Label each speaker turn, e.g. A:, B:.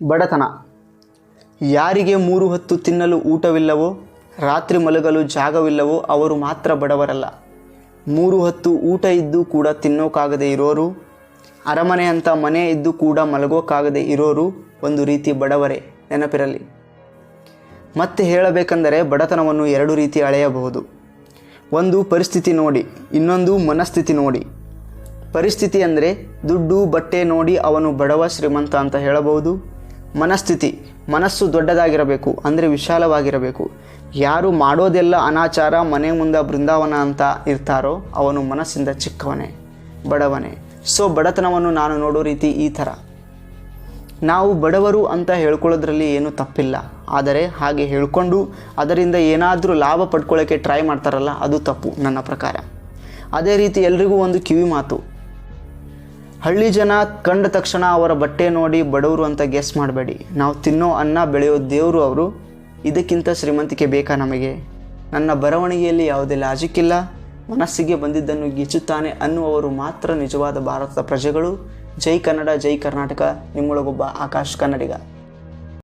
A: ಬಡತನ. ಯಾರಿಗೆ 3 ಹೊತ್ತು ತಿನ್ನಲು ಊಟವಿಲ್ಲವೋ, ರಾತ್ರಿ ಮಲಗಲು ಜಾಗವಿಲ್ಲವೋ ಅವರು ಮಾತ್ರ ಬಡವರಲ್ಲ. 3 ಹೊತ್ತು ಊಟ ಇದ್ದು ಕೂಡ ತಿನ್ನೋಕ್ಕಾಗದೇ ಇರೋರು, ಅರಮನೆ ಅಂತ ಮನೆ ಇದ್ದು ಕೂಡ ಮಲಗೋಕ್ಕಾಗದೇ ಇರೋರು ಒಂದು ರೀತಿ ಬಡವರೇ, ನೆನಪಿರಲಿ. ಮತ್ತೆ ಹೇಳಬೇಕೆಂದರೆ ಬಡತನವನ್ನು 2 ರೀತಿ ಅಳೆಯಬಹುದು. ಒಂದು ಪರಿಸ್ಥಿತಿ ನೋಡಿ, ಇನ್ನೊಂದು ಮನಸ್ಥಿತಿ ನೋಡಿ. ಪರಿಸ್ಥಿತಿ ಅಂದರೆ ದುಡ್ಡು ಬಟ್ಟೆ ನೋಡಿ ಅವನು ಬಡವ ಶ್ರೀಮಂತ ಅಂತ ಹೇಳಬಹುದು. ಮನಸ್ಥಿತಿ, ಮನಸ್ಸು ದೊಡ್ಡದಾಗಿರಬೇಕು, ಅಂದರೆ ವಿಶಾಲವಾಗಿರಬೇಕು. ಯಾರು ಮಾಡೋದೆಲ್ಲ ಅನಾಚಾರ, ಮನೆ ಮುಂದೆ ಬೃಂದಾವನ ಅಂತ ಇರ್ತಾರೋ ಅವನು ಮನಸ್ಸಿಂದ ಚಿಕ್ಕವನೇ, ಬಡವನೇ. ಸೊ ಬಡತನವನ್ನು ನಾನು ನೋಡೋ ರೀತಿ ಈ ಥರ. ನಾವು ಬಡವರು ಅಂತ ಹೇಳ್ಕೊಳ್ಳೋದ್ರಲ್ಲಿ ಏನೂ ತಪ್ಪಿಲ್ಲ. ಆದರೆ ಹಾಗೆ ಹೇಳ್ಕೊಂಡು ಅದರಿಂದ ಏನಾದರೂ ಲಾಭ ಪಡ್ಕೊಳ್ಳೋಕ್ಕೆ ಟ್ರೈ ಮಾಡ್ತಾರಲ್ಲ, ಅದು ತಪ್ಪು ನನ್ನ ಪ್ರಕಾರ. ಅದೇ ರೀತಿ ಎಲ್ರಿಗೂ ಒಂದು ಕಿವಿ ಮಾತು. ಹಳ್ಳಿ ಜನ ಕಂಡ ತಕ್ಷಣ ಅವರ ಬಟ್ಟೆ ನೋಡಿ ಬಡವರು ಅಂತ ಗೆಸ್ ಮಾಡಬೇಡಿ. ನಾವು ತಿನ್ನೋ ಅನ್ನ ಬೆಳೆಯೋ ದೇವರು ಅವರು. ಇದಕ್ಕಿಂತ ಶ್ರೀಮಂತಿಕೆ ಬೇಕಾ ನಮಗೆ? ನನ್ನ ಬರವಣಿಗೆಯಲ್ಲಿ ಯಾವುದೇ ಲಾಜಿಕ್ ಇಲ್ಲ. ಮನಸ್ಸಿಗೆ ಬಂದಿದ್ದನ್ನು ಗಿಚ್ಚುತ್ತಾನೆ ಅನ್ನುವವರು ಮಾತ್ರ ನಿಜವಾದ ಭಾರತದ ಪ್ರಜೆಗಳು. ಜೈ ಕನ್ನಡ, ಜೈ ಕರ್ನಾಟಕ. ನಿಮ್ಮೊಳಗೊಬ್ಬ ಆಕಾಶ್ ಕನ್ನಡಿಗ.